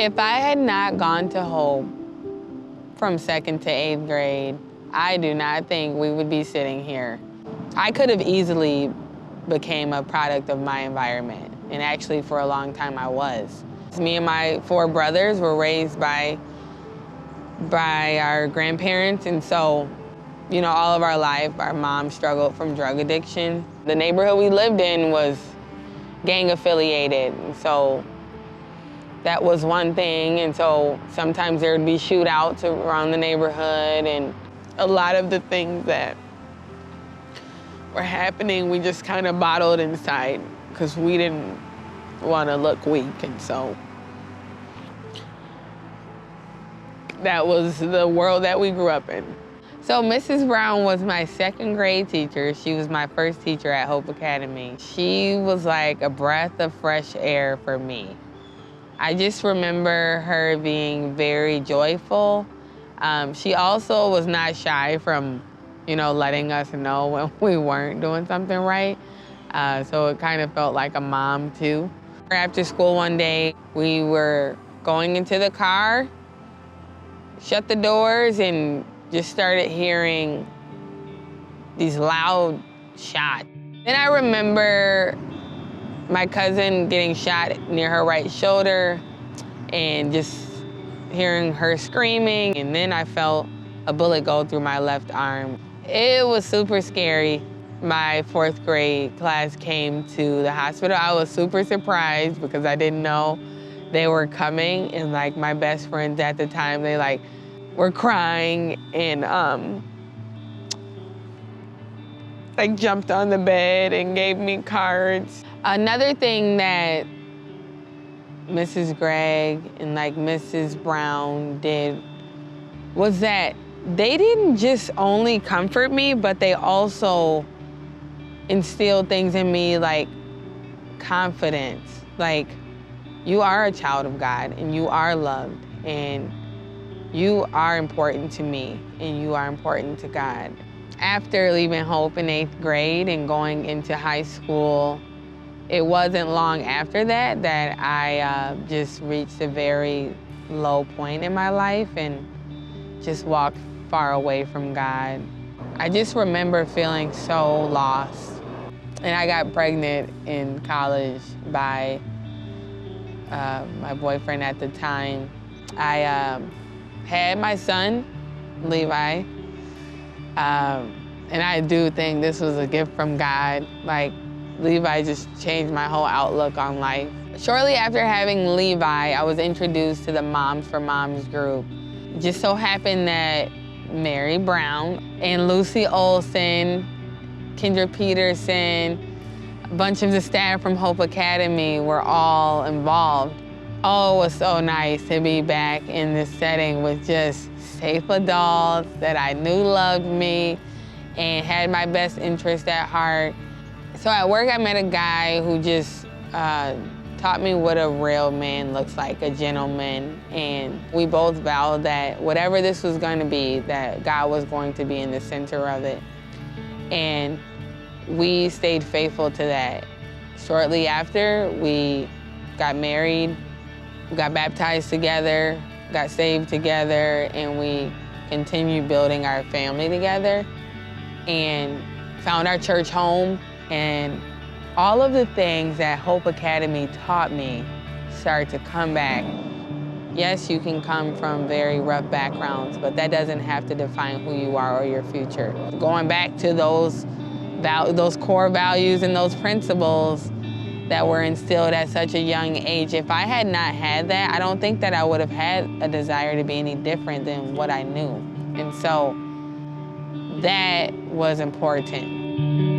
If I had not gone to Hope from 2nd to 8th grade, I do not think we would be sitting here. I could have easily became a product of my environment, and actually for a long time I was. Me and my 4 brothers were raised by our grandparents, and so, you know, all of our life, our mom struggled from drug addiction. The neighborhood we lived in was gang affiliated, and so that was one thing, and so sometimes there would be shootouts around the neighborhood, and a lot of the things that were happening, we just kind of bottled inside because we didn't want to look weak, and so that was the world that we grew up in. So Mrs. Brown was my 2nd grade teacher. She was my first teacher at Hope Academy. She was like a breath of fresh air for me. I just remember her being very joyful. She also was not shy from, you know, letting us know when we weren't doing something right. So it kind of felt like a mom too. After school one day, we were going into the car, shut the doors, and just started hearing these loud shots. Then I remember my cousin getting shot near her right shoulder and just hearing her screaming, and then I felt a bullet go through my left arm. It was super scary. My 4th grade class came to the hospital. I was super surprised because I didn't know they were coming, and like my best friends at the time, they like were crying and like jumped on the bed and gave me cards. Another thing that Mrs. Gregg and like Mrs. Brown did was that they didn't just only comfort me, but they also instilled things in me like confidence. Like, you are a child of God and you are loved and you are important to me and you are important to God. After leaving Hope in 8th grade and going into high school, it wasn't long after that that I just reached a very low point in my life and just walked far away from God. I just remember feeling so lost. And I got pregnant in college by my boyfriend at the time. I had my son, Levi, and I do think this was a gift from God. Like, Levi just changed my whole outlook on life. Shortly after having Levi, I was introduced to the Moms for Moms group. It just so happened that Mary Brown and Lucy Olson, Kendra Peterson, a bunch of the staff from Hope Academy were all involved. Oh, it was so nice to be back in this setting with just safe adults that I knew loved me and had my best interest at heart. So at work, I met a guy who just taught me what a real man looks like, a gentleman. And we both vowed that whatever this was going to be, that God was going to be in the center of it. And we stayed faithful to that. Shortly after, we got married, we got baptized together, got saved together, and we continued building our family together and found our church home. And all of the things that Hope Academy taught me started to come back. Yes, you can come from very rough backgrounds, but that doesn't have to define who you are or your future. Going back to those core values and those principles that were instilled at such a young age, if I had not had that, I don't think that I would have had a desire to be any different than what I knew. And so that was important.